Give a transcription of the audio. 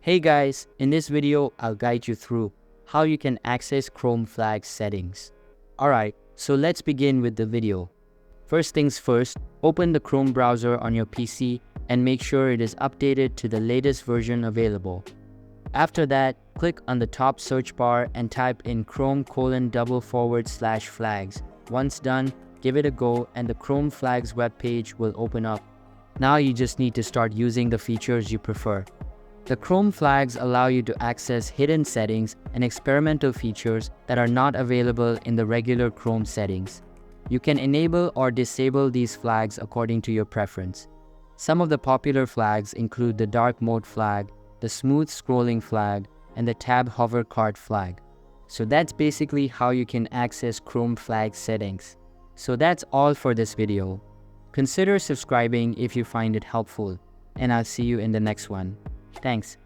Hey guys, in this video, I'll guide you through how you can access Chrome flags settings. Alright, so let's begin with the video. First things first, open the Chrome browser on your PC and make sure it is updated to the latest version available. After that, click on the top search bar and type in chrome://flags. Once done, give it a go and the Chrome flags webpage will open up. Now you just need to start using the features you prefer. The Chrome flags allow you to access hidden settings and experimental features that are not available in the regular Chrome settings. You can enable or disable these flags according to your preference. Some of the popular flags include the dark mode flag, the smooth scrolling flag, and the tab hover cart flag. So that's basically how you can access Chrome flag settings. So that's all for this video. Consider subscribing if you find it helpful, and I'll see you in the next one. Thanks.